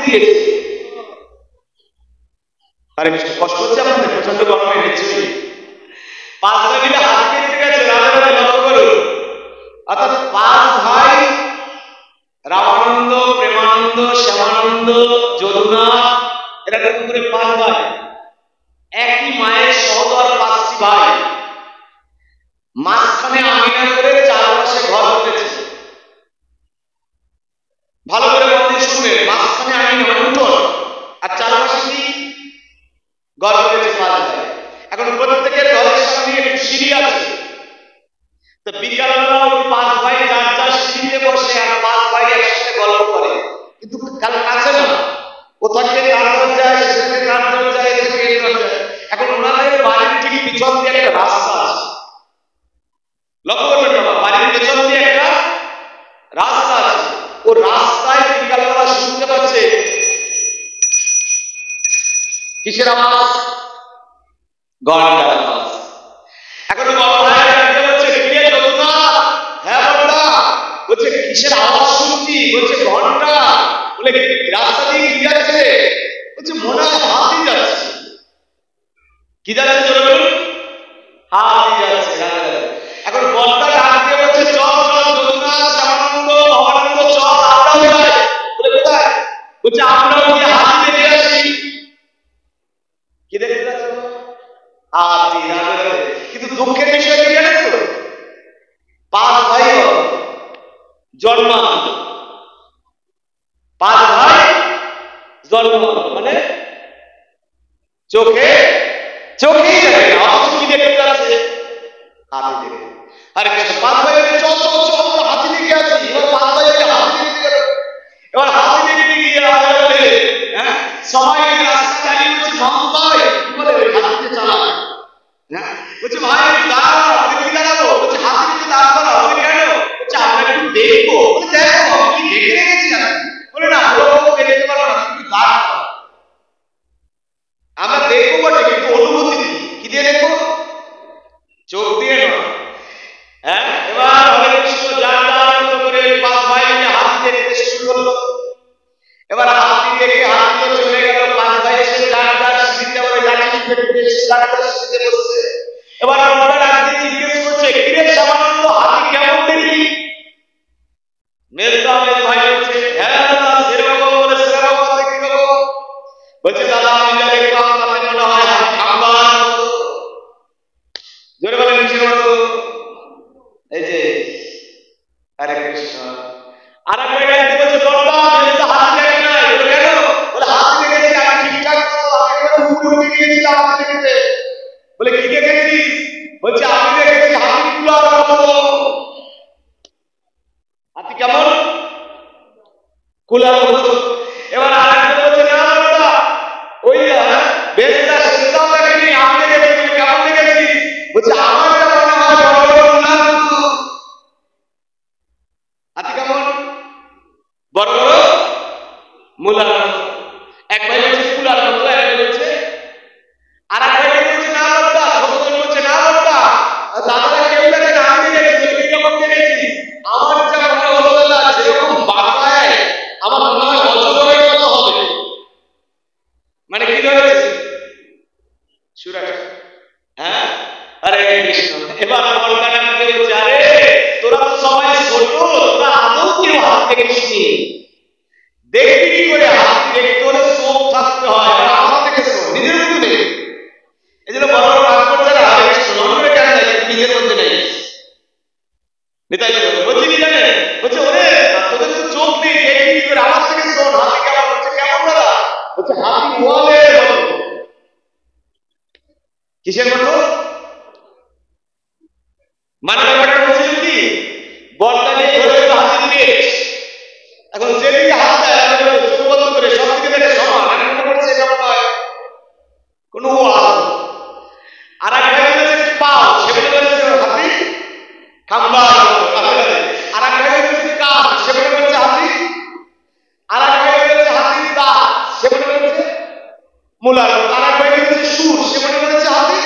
দিয়েছে। আরে কষ্ট হচ্ছে আপনাদের? প্রচন্ড গরমে নিশ্চয়ই। 5 ভাই মিলে হাতি দেখতে গেছে। রাজারা লক্ষ্য করুন, অর্থাৎ 5 ভাই রামানন্দ, প্রেমানন্দ, শ্যামানন্দ, যদুনা, এরা করে 5 ভাই, একই মায়ের সহোদর 5টি ভাই, মাঝখানে আমিনা করে চারপাশে ঘর করেছে। ভালো করে মন দিয়ে শুনবেন, মাঝখানে আমিনা মানে উঠোন, আর চারপাশে কি ঘর করেছে 5 ভাই। এখন প্রত্যেকের ঘরের সামনে একটু সিঁড়ি আছে। তো বিকালবেলা ওই 5 ভাই যার যার সিঁড়িতে বসে আর 5 ভাই একসাথে গল্প করে, কিন্তু কাছে না, ও থাকে কার দরজায়, সেখানে কার দরজায়, এখানে এই দরজায়। এখন ওনাদের বাড়ির ঠিক পিছন দিয়ে একটা রাস্তা আছে, লক্ষ্য করবেন বাবা, বাড়ির পেছন দিয়ে একটা রাস্তা আছে। ও রাস্তায় বিকালবেলা শুনতে পাচ্ছে কিসের আওয়াজ? ঘন্টার আওয়াজ। এখন বড় ভাই জানতে বলছে, কে যদুনা? হ্যাঁ বড়দা। বলছে কিসের আওয়াজ শুনছি? বলছে ঘন্টা। বলে রাস্তা দিয়ে কি যাচ্ছে? বলছে মনে হয় হাতি যাচ্ছে। কি যাচ্ছে জোরে বলুন? হাতি যাচ্ছে। এখন বড়দা ডাক দিয়ে বলছে, চল চল যদুনা, শ্যামানন্দ, ভবানন্দ, চল আমরাও যাই। বলে কোথায়? বলছে আমরাও গিয়ে হাতি দেখে আসি। কি দেখতে যাচ্ছ? হাতি। কিন্তু দুঃখের বিষয় কি জানেন তো? 5 ভাই জন্মান্ত, 5 ভাই জন্মান্ত মানে চোখেই দেখে না, অথচ কি দেখতে যাচ্ছে? হাতি দেখে। আরে 5 ভাই চল চল চল আমরা হাতি দেখে আসি। এবার 5 ভাই হাতি দেখতে গেল। এবার হাতি দেখতে গিয়ে রাজা বলে, হ্যাঁ সবাই রাস্তা চালিয়ে বলছে, মামু ভাই কি বলে ওই হাতিতে চালা। হ্যাঁ বলছে ভাই দাঁড়াও। বলে কি দাঁড়াবো? বলছে হাতিতে দাঁড় করাও। বলে কেন? বলছে আমরা একটু দেখবো। বলে দেখো কি দেখে রেখেছি আমি। বলে না ওরকম দেখতে পারবো না, তুমি দাঁড় করো। আমরা দেখবো বটে, কিন্তু অনুভূতি দিই। কি দিয়ে দেখবো? চোখ দিয়ে নয়। হ্যাঁ এবার হরে কৃষ্ণ যার যার মতো করে 5 ভাই মিলে হাতি দেখতে শুরু করলো। এবার হাতি দেখে হাতি তো চলে গেল। 5 ভাই এসে যার যার সিঁড়িতে বলে লাঠি পেটে এসে যার যার সিঁড়িতে বসছে। এবার আমরা রাতে জিজ্ঞেস করছে, কিরে শ্যামানন্দ হাতি কেমন দেখি? মেজদা মেজ ভাই বলছে, হ্যাঁ দাদা সেরকম। বলে সেরকম দেখি গো। বলছে দাদা আমি যা দেখলাম তাতে মনে হয় হাতি খাম্বার মতো। জোরে বলেন কিসের মতো? এই যে হরে কৃষ্ণ। আর এক ভাই ডাকতে বলছে, বড়দা মেজদা হাতি দেখে নাই। বলে কেন? বলে হাতি দেখেছি আমি ঠিকঠাক মতো, আমি কেন উড়ে উড়ে গিয়েছিলাম হাতি দেখতে। বলে কি দেখেছিস? বলছে আমি দেখেছি হাতি কুলার মতো। হাতি কেমন? কুলার মতো। এবার আরেকজন বলছে, না বড়দা ওই বেশটা সেটাও দেখেনি, আমি দেখেছি। কেমন দেখেছিস? বলছে আমার যা মনে হয় বড় বড় কুলার মতো। হাতি কেমন? বড় বড় মুলার মতো। এক ভাই বলছে কুলার মতো, এক ভাই বলছে, আর এক ভাই বলছে না বড়দা, ছোটজন বলছে না বড়দা দাদারা কেউ দেখে না, আমি দেখেছি। কিরকম দেখেছি? আমার যা মনে হলো না যেরকম বাঁকায় আমার মনে হয় অজগরের মতো হবে। মানে কি ধরেছে? সুরাটা। হ্যাঁ আরে কৃষ্ণ। এবার বড়দা ডাকতে বলছে, আরে তোরা তো সবাই ছোট, তোরা আদৌ কেউ হাতি দেখিসনি। দেখবি কি করে? হাতি দেখতে হলে চোখ থাকতে হয়। আমার থেকে নিজের মধ্যে নেই। এই জন্য বড় বড় কাজ করছে না। আরে কৃষ্ণ অন্যরে কেন দেয়, নিজের মধ্যে নেই। নিতাই বলছি কি জানে? বলছে ওরে তোদের তো চোখ নেই, দেখবি কি করে? আমার থেকে শোন হাতি কেমন? বলছে কেমন দাদা? বলছে হাতি ওয়ালের মতো। কিসের মতো? মানে ব্যাপারটা বলছিল কি, বলটা নিয়ে ধরে হাতি পেট। এখন যেদিকে হাত দেয় চোখ বন্ধ করে সব দিকে দেখে সমান। এখন করছে এটা মনে হয় কোনো ওয়াল। আর এক ভাই বলেছে পাও, সেগুলো বলেছে হাতি খাম্বার। আর এক ভাই বলেছে কান, সেগুলো বলেছে হাতি। আর এক ভাই বলেছে হাতির দাঁত, সেগুলো বলেছে মুলার। আর এক ভাই বলেছে সুর, সেগুলো বলেছে হাতি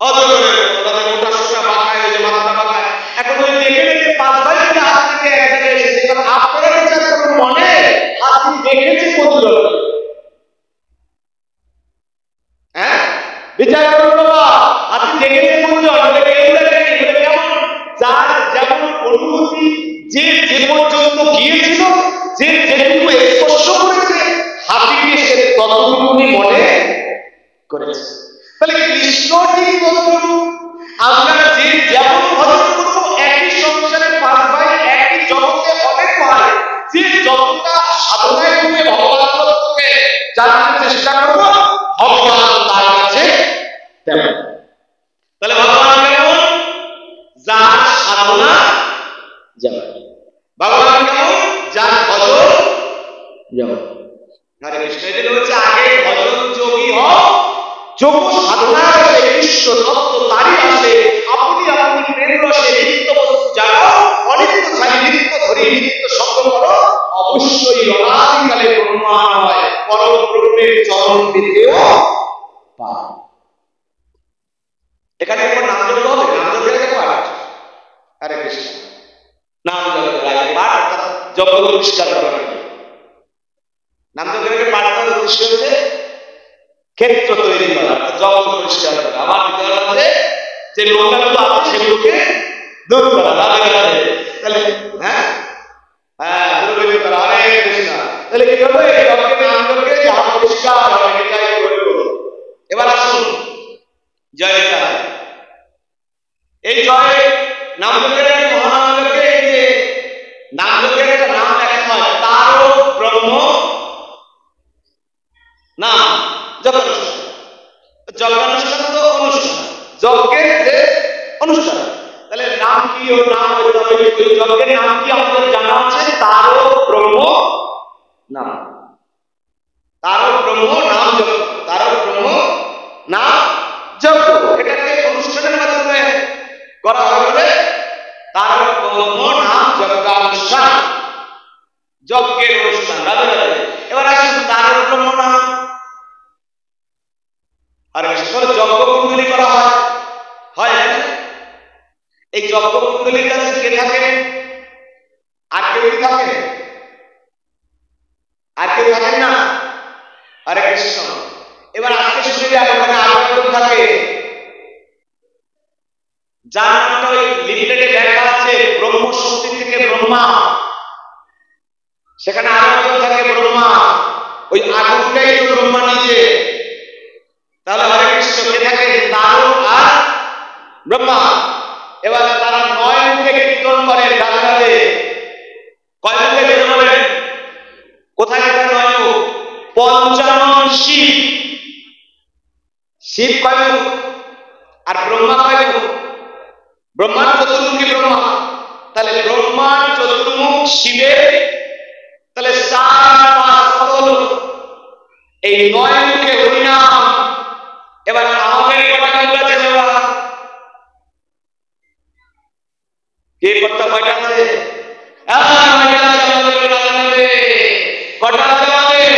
অজগরের মতো। তাদের মোটা সোটা বাঁকায়, ওই যে মাথাটা বাঁকায়। এখন ওই দেখে দেখে 5 ভাই মিলে হাতি থেকে এক জায়গায় এসেছে। এবার আপনারা বিচার করুন মনে হাতি জল, হ্যাঁ বিচার করুন বাবা, আপনি দেখেছেন কোনজন কেমন, যার যেমন অনুভূতি, যে যে পর্যন্ত গিয়েছিল, যে যেটুকু স্পর্শ করেছে, হাতিকে সে ততটুকুনি মনে করেছে। তাহলে কৃষ্ণ ঠিক ততটুকু, আমরা যে যেমন ভজন করবো, একই সংসারে পাঁচ ভাই, একই জগতে অনেক ভাই, যে যতটা সাধনায় রূপে ভগবান তত্ত্বকে জানার চেষ্টা করবো, ভগবান তার কাছে তেমন। তাহলে ভগবান কেমন? যার সাধনা যেমন, ভগবান কেমন? যার ভজন যেমন। হরে কৃষ্ণ। এদের হচ্ছে আগে ভজন যোগী হও, যোগ সাধনা করে কৃষ্ণ তত্ত্ব তারই আসে, আপনি আপনি প্রেম রসে নিত্য বস্তু জাগাও, অনিত্য ছাই নিত্য ধরি নিত্য সঙ্গ করো, অবশ্যই অনাদিকালে ব্রহ্মাণ হয়, পরম ব্রহ্মের চরণ বিধেয় পায়। এখানে একবার নাম জপ হবে, নাম জপের আগে পাঠ। হরে কৃষ্ণ। নাম জপের আগে পাঠ, অর্থাৎ জপ পরিষ্কার করা। নাম জপের আগে পাঠ করার উদ্দেশ্য হচ্ছে ক্ষেত্র তৈরি করা, জগৎ পরিষ্কার করা, আমার ভিতরে আছে যে নোংরাগুলো আছে সেগুলোকে দূর করা। তাহলে হ্যাঁ হ্যাঁ দূর করা। হরে কৃষ্ণ। তাহলে কি করবো? এই জগৎকে নাম জপকে যাহা পরিষ্কার হবে এটাই করব। এবার আসুন জয় জয়। এই জয় নাম জপের আগে মহানাম জপকে, এই যে নাম জপের একটা নাম লেখা হয়, তারও ব্রহ্ম নাম জপানুষ্ঠান। জপানুষ্ঠান তো অনুষ্ঠান, যজ্ঞের যে অনুষ্ঠান। তাহলে নাম কি? ও নাম যজ্ঞের নাম কি আমাদের জানা আছে? তারও ব্রহ্ম নাম, তারও ব্রহ্ম নাম যজ্ঞ, তারও ব্রহ্ম নাম যজ্ঞ। এটাকে অনুষ্ঠানের মাধ্যমে করা হবে, তারও ব্রহ্ম নাম যজ্ঞানুষ্ঠান, যজ্ঞের অনুষ্ঠান। রাধে রাধে। এবার আসুন তারও ব্রহ্ম নাম। আর যজ্ঞ কুণ্ডলী করা হয়, হয় এই যজ্ঞ কুণ্ডলীর কাছে কে থাকে? আর কেউ কি থাকে? আর কেউ থাকেন না? হরে কৃষ্ণ। এবার আজকে শুনে যাক, ওখানে আরো একজন থাকে, যার নামটা ওই লিফলেটে লেখা আছে ব্রহ্ম শক্তি থেকে ব্রহ্মা। সেখানে আরো একজন থাকে ব্রহ্মা, ওই আগুনটাই তো ব্রহ্মা নিজে। তাহলে হরে কৃষ্ণ কে থাকে? তারও আর ব্রহ্মা। এবার তারা 9 মুখে কীর্তন করেন। রাধে রাধে। কয় মুখে বের হবেন? কোথায় কোথায় 9 মুখ? পঞ্চানন শিব। শিব কয় মুখ? আর ব্রহ্মা কয় মুখ? ব্রহ্মার চতুর্মুখী ব্রহ্মা। তাহলে ব্রহ্মার চতুর্মুখ শিবের, তাহলে 4 আর 5 কত হলো? এই 9 মুখে হরিনাম। এবার আমাদের কটা মুখ আছে বাবা? কে কটা কয়টা আছে? কটা আছে আমাদের?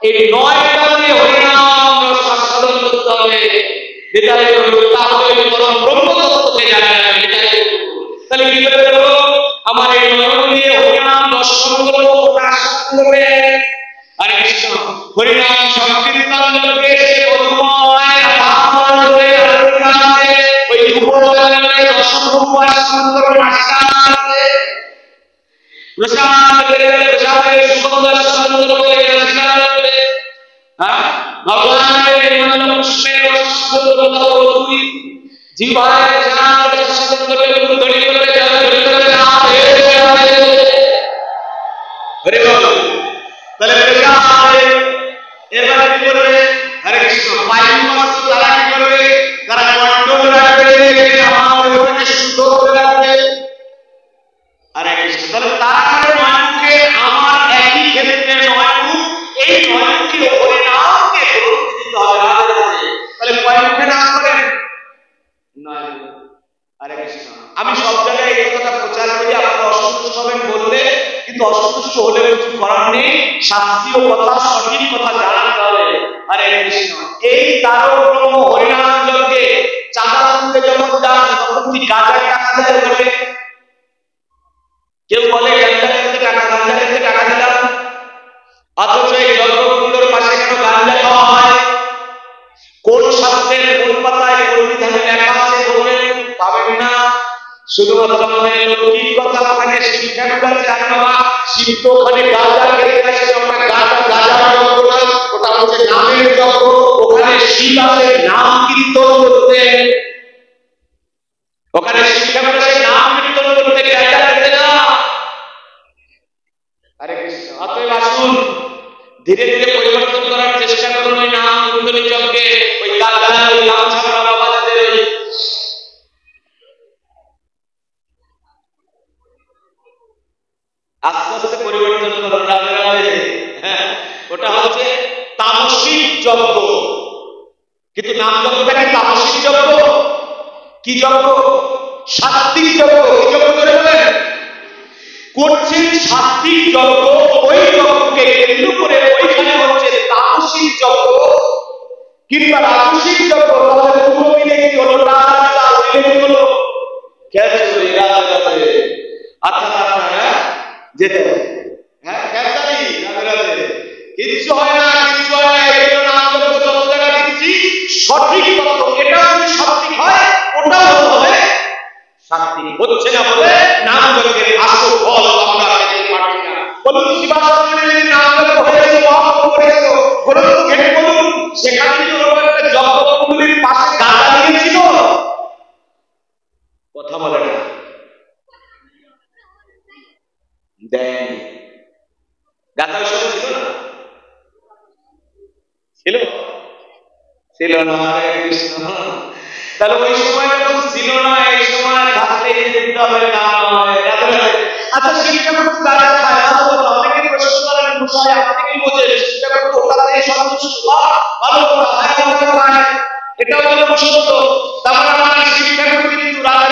এই 9টা দিয়ে হরিনাম সাধন করতে হবে। বিদায় করব, তাহলে পরম ব্রহ্ম তত্ত্বকে জানা যাবে। তাহলে কি করতে হবে? আমার এই 9 দিয়ে হরিনাম দর্শন করব, প্রকাশ করবে। হরে কৃষ্ণ। হরিনাম সংকীর্তন করবে, সে মধুময় আধার ধরে হরিনামে ওই উপবলনে দর্শন উপাসনা করবে। নাস্তাতে প্রসাদ করে প্রসাদের সুগন্ধ দর্শন করবে। হ্যাঁ, ভগবানের নির্মল পুষ্পের দর্শন করবে। জীবায় জান দর্শন করবে, ধরি করে যাবে, ধরি করে যাবে। হরে বল। তাহলে প্রসাদ এবারে কি করবে? হরে কৃষ্ণ। বায়ু মাত্র তারা কি করবে? তারা কন্ট্রোল রাখবে, আমার উপরে শুদ্ধ করে রাখবে। হরে কৃষ্ণ। তাহলে তারা করে 9 মুখে আমার একই ক্ষেত্রে 9 মুখ, এই 9 মুখে হরি নামকে গ্রহণ দিতে হবে। রাধে রাধে। তাহলে কয় মুখে নাম করেন? 9 মুখ। হরে কৃষ্ণ। আমি সব জায়গায় এই কথাটা প্রচার করি, আপনারা অসন্তুষ্ট হবেন বললে, কিন্তু অসন্তুষ্ট হলে কিছু করার নেই। শাস্ত্রীয় কথা, সঠিক কথা জানাতে হবে। হরে কৃষ্ণ। এই তারও ব্রহ্ম হরিনাম যজ্ঞে চাঁদা তুলতে যখন যান, তখন কি গাঁজার টাকা দেয় বলে? কেউ বলে গাঁজা খেতে টাকা, গাঁজা খেতে টাকা দিলাম। অথচ এই শুধুমাত্র আমাদের লৌকিক কথা, ওখানে শিক্ষা আছে আর বাবা শিব তো ওখানে গাঁজা খেতে আসে, ওটা গাঁজা যজ্ঞ না, ওটা হচ্ছে নামের যজ্ঞ। ওখানে শিব আছে নাম কীর্তন করতে, ওখানে শিক্ষা আছে নাম কীর্তন করতে, গাঁজা খেতে না। হরে কৃষ্ণ। অতএব আসুন ধীরে ধীরে পরিবর্তন করার চেষ্টা করুন ওই নাম কুণ্ডলী যজ্ঞে, ওই গাঁজা ওই গামছা বাবাদের ওই আস্তে আস্তে পরিবর্তন করুন। হ্যাঁ, ওটা হচ্ছে তামসিক যজ্ঞ। কিন্তু নাম যজ্ঞটা কি তামসিক যজ্ঞ? কি যজ্ঞ? সাত্বিক যজ্ঞ। কি যজ্ঞ করে বলেন? করছেন সাত্বিক যজ্ঞ। ওই যজ্ঞকে কেন্দ্র করে ওইখানে হচ্ছে তামসিক যজ্ঞ কিংবা রাজসিক যজ্ঞ। তাহলে পুরো মিলে কি হলো? রাজা মিলে কি হলো? খেয়ালি রাজা আচ্ছা আপনারা যেতে হ্যাঁ খেয়ালি রাজা কিচ্ছু হয় না, কিচ্ছু হয় না। এগুলো নাম যজ্ঞ যত জায়গা দিচ্ছি সঠিক তত্ত্ব। এটা যদি সাত্বিক হয় ওটাও হবে সাত্বিক। হচ্ছে না বলে নাম যজ্ঞের আসল ফল আমরা পেতে পারছি না। বলুন শিবাশ্রমের নাম যজ্ঞ হয়েছে, মহাপ্রভু করেছিল, বলুন ঘেটে বলুন সেখানে কি ওরকম একটা যজ্ঞকুণ্ডলীর পাশে গাঁজা দিয়েছিল? কথা বলে না, দেন গাঁজা ওই সময় ছিল না? ছিল ছিল না? হরে কৃষ্ণ। তাহলে ওই সময় যখন ছিল না, এই সময় থাকলে দিতে হবে না নয়। আচ্ছা শিক্ষা করতে গাঁজা খায় না তো অনেকে প্রশ্ন করেন, বিষয় আপনি কি বোঝেন শিক্ষা করতে ওটাতে সন্তুষ্ট ভালো করা হয় না? এটাও যেন সত্য। তারপরে আমার শিক্ষা করতে কিন্তু রাজা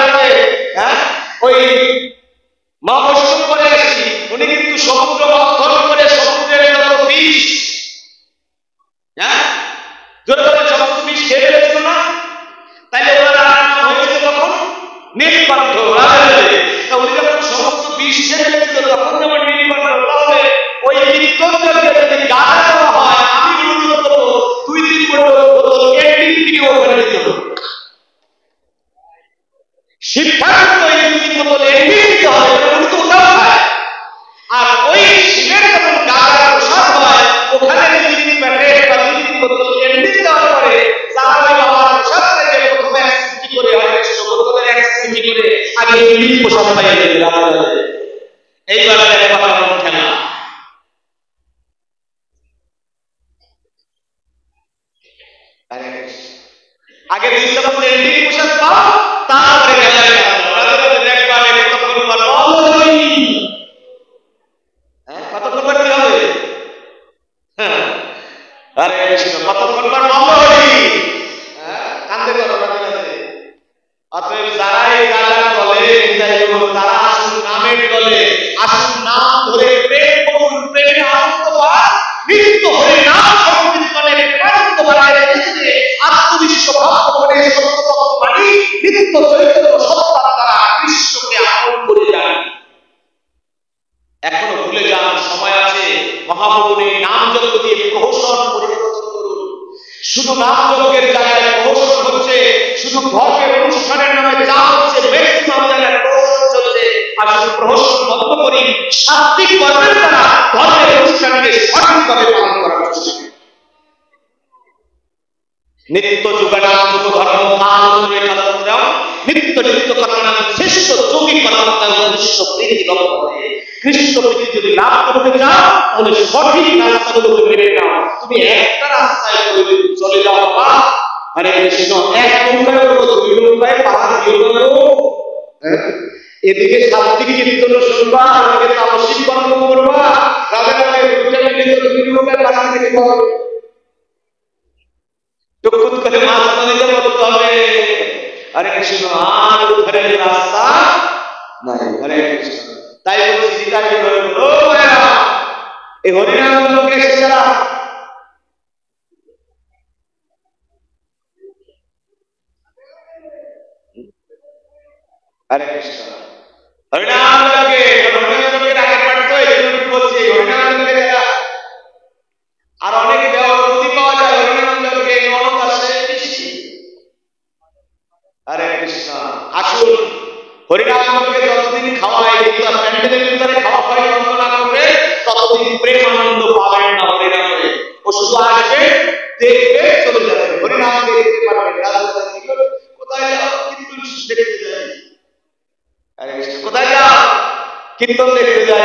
হ্যাঁ ওই মা বৈষ্ণব করে আসি, উনি কিন্তু সমুদ্র মন্থন করে সমুদ্রের যত বিষ হ্যাঁ জোরে সমস্ত বিষ খেয়ে ফেলেছিল না? তাইলে ওরা হয়েছে তখন নীলকণ্ঠ। উনি যখন সমস্ত বিষ খেয়ে ফেলেছিল তখন যেমন নীলকণ্ঠ, তাহলে ওই কীর্তনকে যদি গাঁজা দেওয়া হয়, আমি অনুরোধ করবো 2-3 বোতল এনডিপিও ওখানে দিতে হবে। শিক্ষার্থী ওই 2-3 বোতল এনডিপি দিতে হবে, উনি তো ওটাও খায়। আর ওই শিবের যখন গাঁজার প্রসাদ হয় ওখানে 2-3 প্যাকেট বা 2-3 বোতল এনডিপি দেওয়ার পরে যারা ওই বাবার প্রসাদ থেকে প্রথমে অ্যাক্সিডেন্ট করে হয় বোতলের অ্যাক্সিডেন্ট করে আগে এনডিপি প্রসাদ পাইয়ে দেবে। এইবার কথা ওঠে না। আগে 2 চামচ এনডিপি প্রসাদ পাও, তারপরে গাঁজা খাও। দেখবা কতক্ষণ পর কতক্ষণ পর কি হবে? আরে কৃষ্ণ কতক্ষণ পর মহরি কান্দে করো রাজা। অতএব যারা এই গাঁজার দলে তারা আসুন নামের দলে, আসুন নাম ধরে প্রেম করুন, প্রেমে আনন্দ পান, নিত্য হয়ে নাম সংকীর্তনে আনন্দ বাড়ায় রেখেছে, আত্মবিশ্বাস করে সত্য তত্ত্ব মানি নিত্য চৈতন্য সত্তার দ্বারা বিশ্বকে আপন করে যান। এখনো ভুলে যান, সময় আছে। মহাপ্রভুর নাম যজ্ঞ দিয়ে প্রহসন পরিবর্তন করুন। শুধু নাম যজ্ঞের জায়গায় প্রহসন হচ্ছে, শুধু ধর্মের অনুষ্ঠানের নামে যা হচ্ছে ম্যাক্সিমাম জায়গায় প্রহসন চলছে। আসলে প্রহসন বন্ধ করি, সাত্বিক কর্মের দ্বারা ধর্মের অনুষ্ঠানকে সঠিকভাবে পালন করার চেষ্টা করি। নিত্য যুগানাম যুগ ধর্ম কাল নিত্য নিত্য কর্মনাম শ্রেষ্ঠ যোগী কর্মতা উদ্দেশ্য প্রীতি লক্ষ্য করে কৃষ্ণ প্রীতি যদি লাভ করতে চাও তাহলে সঠিক রাস্তাগুলো মেনে নাও। তুমি একটা রাস্তায় চলে যাও বাবা। হরে কৃষ্ণ। এক নৌকায় করবো, 2 নৌকায় পাহাড় দিয়ে করবো। এদিকে সাত্বিক কীর্তন শুনবা, ওদিকে তামসিক কর্ম করবা। রাজা দুটা মিলে 2 নৌকায় পাহাড় থেকে পাবে। টুকুত করে মাছ নদীতে পড়তে হবে। হরে কৃষ্ণ। আর উদ্ধারের রাস্তা নাই। হরে কৃষ্ণ। তাই বলছি সীতাকে বলল এই হরিনাম লোকে এসেছিলা হরে কৃষ্ণ। হরিনাম লোকে হরিনামের আগে পাঠতো এইগুলো বলছি হরিনাম লোকে যারা আর অনেক দেওয়ার প্রতি পাওয়া যায় হরিনাম লোকে নরক আসে বেশি। হরে কৃষ্ণ। আসুন হরিনাম প্রেম আনন্দ পাবেন না হরিনামে। ও শুধু আসবে, দেখবে, চলে যাবে, হরিনাম দেখতে পারবেন। কোথায় যাও? কীর্তন দেখতে যাই। কোথায় যাও? কীর্তন দেখতে যাই।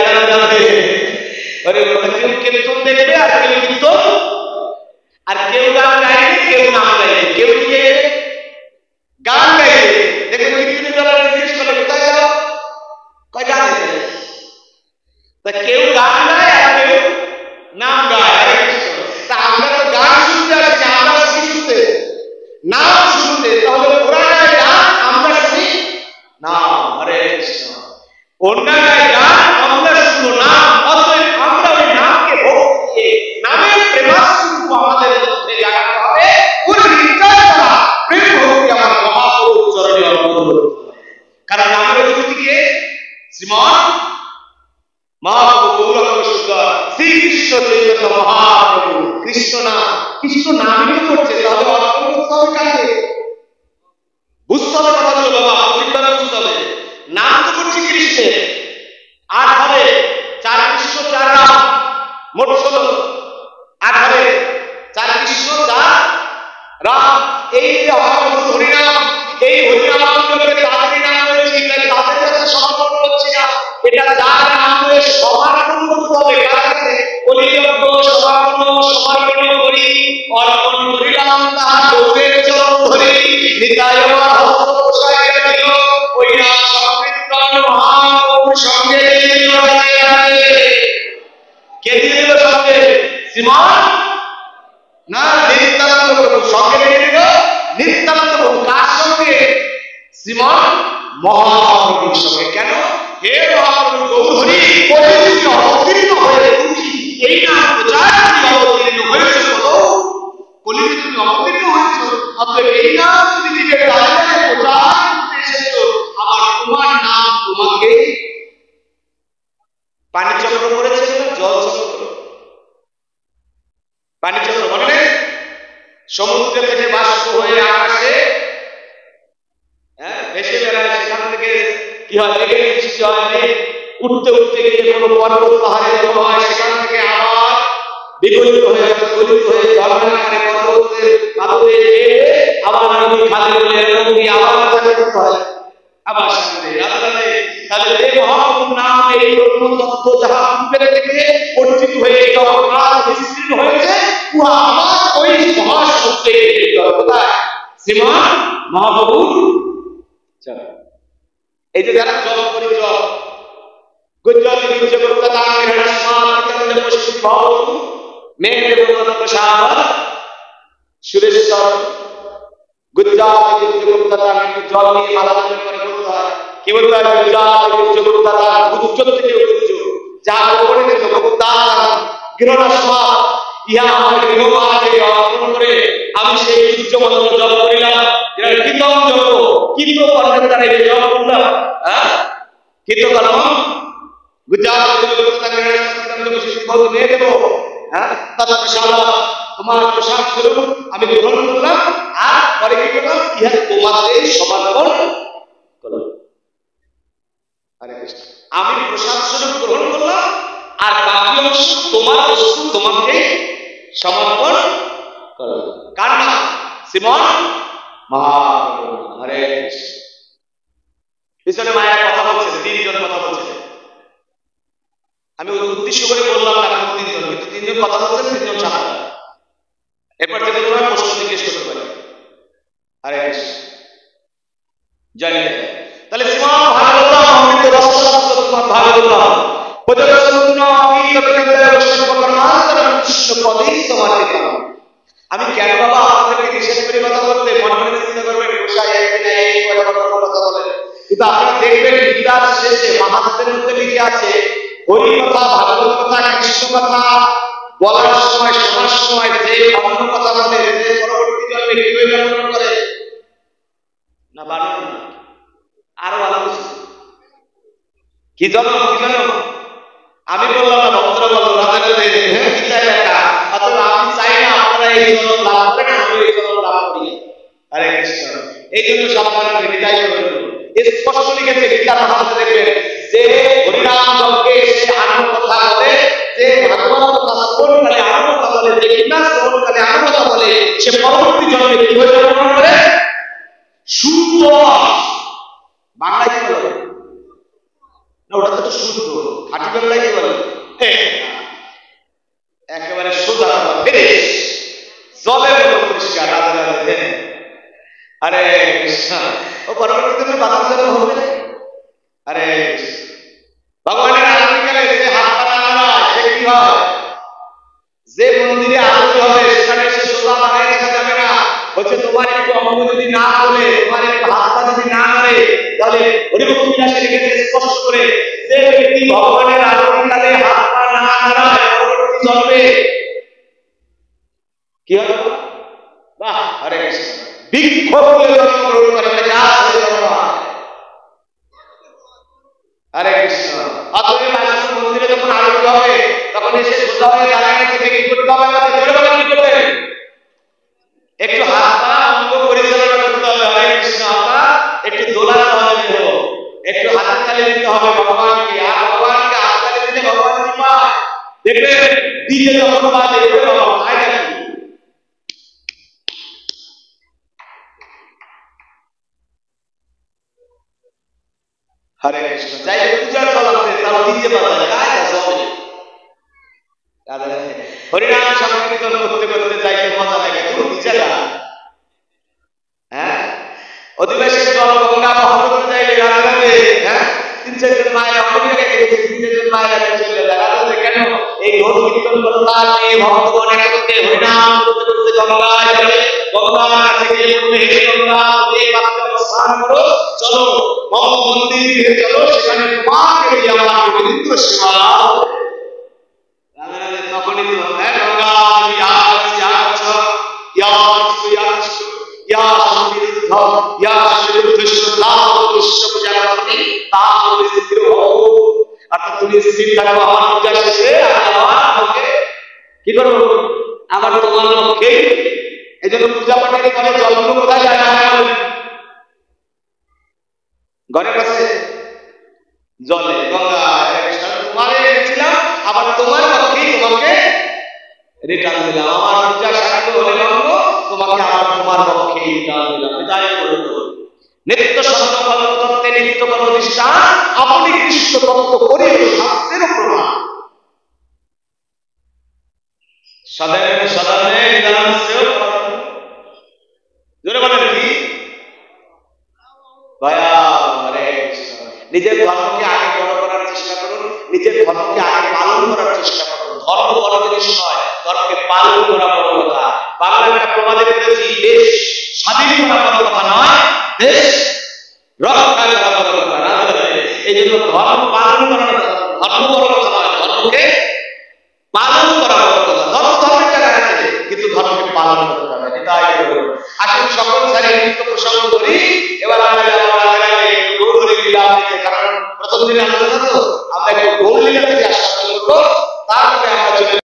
কেউ কীর্তন দেখবে, আর কেউ কীর্তন, আর কেউ গান গাইবে, কেউ নাম গাইবে, কেউ দিয়ে গান গাইবে। দেখবেন কীর্তনের বেলা জিজ্ঞেস করে কোথায় যাও, কয় গান গাইবে। তা কেউ গান গায় আর কেউ নাম গায়। তা আমরা তো গান শুনতে আসি, আমরা কি শুনতে? নাম শুনতে। তাহলে ওরা গায় গান, আমরা শুনি নাম। হরে কৃষ্ণ। অন্য গায় গান, আমরা শুনবো নাম। অতএব আমরা ওই নামকে ভক্তি দিয়ে, নামের প্রেমাস্পর্শ আমাদের মধ্যে জাগাতে হবে। ওর হৃদয় দ্বারা প্রেম ভক্তি আমার মহাপ্রভুর চরণে অর্পণ করতে হবে। কারণ নামের অধিপতিকে শ্রীমান মহাপ্রভু গৌরাঙ্গ সুন্দর শ্রীকৃষ্ণ চৈতন্য মহাপ্রভু। কৃষ্ণ নাম, কৃষ্ণ নামই করছে, তাহলে অর্পণ করতে হবে কাকে? বুঝতে হবে কথাগুলো বাবা, ঠিকভাবে বুঝতে হবে। নাম তো করছি কৃষ্ণের, আর হবে 4 কৃষ্ণ 4 রাম, মোট 16। আর হবে 4 কৃষ্ণ 4 রাম। এই যে হরিনাম, এই হরিনামকে তাদের নাম রয়েছে, তাদের কাছে সমর্পণ করছি না। এটা যার নাম রয়েছে সমর্পণ করতে হবে। কার কাছে? কলিযজ্ঞ সমর্পণ করি, অর্পণ করিলাম তাহার গৌরের চরণ ধরি। নিতাই আমার হস্ত প্রসারিয়া দিল, ওই নাম সংকীর্তন মহাপ্রভুর সঙ্গে দিল। কে দিল সঙ্গে? শ্রীমান না নিত্যানন্দ প্রভু সঙ্গে দিয়ে দিল। নিত্যানন্দ প্রভু কার সঙ্গে? শ্রীমান মহাপ্রভুর সঙ্গে। কেন? হে মহাপ্রভু গৌরহরি, কলিযুগে অবতীর্ণ হয়ে তুমি এই নাম প্রচার করে অবতীর্ণ হয়েছে। বলো, কলিযুগে তুমি অবতীর্ণ হয়েছো, অতএব এই নাম তুমি নিজের রাজ্যে প্রচার করতে এসেছো। আবার তোমার নাম তোমাকে পানিচক্র করেছে না জলচক্র? পানিচক্র মানে সমুদ্র থেকে বাষ্প হয়ে আকাশে ভেসে বেড়ায়, সেখান থেকে কি হয়? মেঘের সৃষ্টি হয়, উঠতে উঠতে গিয়ে কোনো পর্বত পাহাড়ে জমা হয়, সেখান থেকে আবার বিগলিত হয়ে গলিত হয়ে ঝর্ণার আকারে পর্বতের আদরে আবার নদী খালে বলে এরকম দিয়ে আবার করতে হয়, আবার সামনে রাস্তাতে। তাহলে এই মহাপ্রভুর নাম, এই ব্রহ্মতত্ত্ব যাহা পূর্বের থেকে অর্জিত হয়ে জগৎকাল বিস্তৃত হয়েছে, উহা আমার ওই মহাশব্দে শ্রীমান মহাপ্রভুর। এই যে যারা জপ করি, জপ গুজ্জল গুজ্জ গুপ্ততা হিরণ্যস্মাৎ চন্দ্র পুষ্প ভবতু মেঘ দেবতা প্রসাদ সুরেশ্বর। গুজ্জল গুজ্জ গুপ্ততা জল নিয়ে মালা করে বলতে হয়। কি বলতে হয়? গুজ্জল গুজ্জ গুপ্ততা, গুজ্জ থেকে গুজ্জ, যা উপরে ছিল গুপ্তা হিরণ্যস্মাৎ, ইহা আমার গৃহমাকে অর্পণ করে আমি সেই গুজ্জ মন্ত্র জপ করিলাম। কীর্তন জপ, কীর্তন কর্মের দ্বারা এই জপ করলাম। কীর্তন কর্ম গুজরাট তোমার প্রসাদ স্বরূপ আমি গ্রহণ করলাম। আর পরে কি করলাম? ইহা তোমাদের সমর্পণ করলাম। আমি প্রসাদ স্বরূপ গ্রহণ করলাম, আর বাকি অংশ তোমার বস্তু তোমাকে সমর্পণ করলাম। কার নাম? শ্রীমান মহাপ্রভু। হরে কৃষ্ণ। পিছনে মায়া কথা বলছে, 3 জন কথা বলছে। আমি উদ্দেশ্য করে বললাম না 3 জন, কিন্তু 3 জন কথা বলছেন, 3 জন সামনে। এরপর থেকে তোমরা প্রশ্ন জিজ্ঞেস করতে পারে। হরে কৃষ্ণ। জানি তাহলে শ্রীমান ভাগবতম অমৃত রসশাস্ত্র তোমার ভাগবতম পদরসুন অমৃতকেন্দ্রে বৈষ্ণবকর্ণান্তরম কৃষ্ণ পদেই সমাধিতম। আমি কেন বাবা আপনাদেরকে নিষেধ করে কথা বলতে? মনে মনে চিন্তা করবেন গোসাই একদিন এই কথা বলেন, কিন্তু আপনারা দেখবেন গীতার শেষে মহাভারতের মধ্যে লিখে আছে হরি কথা, ভাগবত কথা, কৃষ্ণ কথা বলার সময়, শোনার সময় যে অন্য কথা বলে, যে পরবর্তী জন্মে কি হয়ে গঠন করে না বাড়ি আরো ভালো কিছু কি জন্ম, কি জন্ম আমি বললাম না, ভক্তরা বলল রাধা গীতায় লেখা। অথবা আমি চাই না আপনারা এই জন্ম লাভ করেন, আমি এই জন্ম লাভ করি। হরে কৃষ্ণ। এই জন্য সাবধান করে বিদায় করবেন। স্পষ্ট লিখেছে গীতার মহাভারতে, দেখবেন যে হরিনাম জপকে সে আনন্দ কথা বলে, যে ভাগবত বলে, দেখি না শ্রবণকালে এমন কথা বলে, সে পরবর্তী জন্মে কি হয়ে যাবে মনে করে? শুদ্ধ। বাংলায় কি বলে না? ওটা তো শুদ্ধ। খাঁটি বাংলায় কি বলে? একেবারে সোজা ফ্রেশ, জলের মতো পরিষ্কার। রাধে রাধে। আরে কৃষ্ণ। ও পরবর্তী জন্মে বাতাস জন্ম হবে। আরে ভগবানের আগামীকালে যে হাত পা নাড়ায় সে কি হয়? যে মন্দিরে আরতি হবে সেখানে সে সোজা দাঁড়িয়ে থাকা যাবে না। বলছে তোমার একটু অঙ্গ যদি না বলে, তোমার একটু হাত পা যদি না নাড়ে, তাহলে হরিভক্তি বিলাসে লিখেছে স্পষ্ট করে, যে ব্যক্তি ভগবানের আগামীকালে হাত পা না নাড়ায় পরবর্তী জন্মে কি হবে? বাহ, হরে কৃষ্ণ। বৃক্ষ বলে জন্মগ্রহণ করে, হরে কৃষ্ণ। অতএব আজকে মন্দিরে যখন আরতি হবে তখন এসে সোজা হয়ে দাঁড়ায় থেকে কি করতে হবে? আমাদের কি করবে? একটু হাত পা অঙ্গ পরিচালনা করতে হবে। হরে কৃষ্ণ। আপনার একটু দোলাতে হবে, একটু হাতে তালি দিতে হবে ভগবানকে। আর ভগবানকে হাত তালি দিলে ভগবান কি পায়? দেখবেন ডিজে যখন বাজে ভগবান আয় নাকি। হরে কৃষ্ণ। যাই পূজা চলাতে তারা ডিজে বাজায়, কাজ আছে। হরিনাম সংকীর্তন করতে করতে যাইতে মজা লাগে, তুমি ডিজে গান। হ্যাঁ, অধিবেশন জল গঙ্গা বহন করতে যাইলে রাধে রাধে। হ্যাঁ, 3-4 মায়ের অনেক জায়গায় গেছে, 3-4 মায়ের চলে যায় রাধে রাধে। কেন? এই ঘোষ কীর্তন করতাম, এই ভগবান একত্রে হরিনাম করতে করতে গঙ্গায় যাবে। গঙ্গার কাছে গিয়ে বলবে, হে গঙ্গা তুমি এই পাত্রে স্নান করো, চলো মম মন্দিরে চলো, সেখানে তোমাকে দিয়ে আমার গোবিন্দ সেবা হবে। রাধে রাধে। তখনই তো হ্যাঁ গঙ্গা ইয়াচ या संविरुद्ध या অর্থাৎ তুমি স্থির থাকো আমার পূজা শেষে, আমাকে কি করবো? আবার তোমার লক্ষ্যে। এই জন্য পূজা পাঠের কালে জলগুলো কোথায় যায় না? ঘরের কাছে জলে, গঙ্গা। তোমার এনেছিলাম, আবার তোমার লক্ষ্যেই তোমাকে রিটার্ন দিলাম। আমার পূজা সার্থক হলে গঙ্গ, তোমাকে আবার তোমার পক্ষে রিটার্ন দিলাম। বিদায় করে দেবো। নিত্য সত্যকল্প তত্ত্বে নিত্য কর অধিষ্ঠান, আপনি কৃষ্ণ তত্ত্ব করিল শাস্ত্রের প্রমাণ। সদানে সদানে নিদানস্য। জোরে বলেন কি? ভাইয়া হরে কৃষ্ণ। নিজের ধর্মকে আগে বড় করার চেষ্টা করুন, নিজের ধর্মকে আগে পালন করার চেষ্টা করুন। ধর্ম বড় জিনিস নয়, ধর্মকে পালন করা বড় কথা। বাংলায় একটা প্রবাদে করেছি, দেশ স্বাধীন করা বড় কথা নয়, দেশ রক্ষা করা বড় কথা। এই জন্য ধর্ম পালন করা, ধর্ম বড় কথা নয়, ধর্মকে পালন করা বড় কথা। ধর্ম ধর্মের জায়গায় আছে, কিন্তু ধর্মকে পালন করতে হবে। তাই আসুন সকল সারি নিত্য প্রসঙ্গ করি। এবার আমরা গৌরী লীলা, কারণ প্রথম দিনে আমরা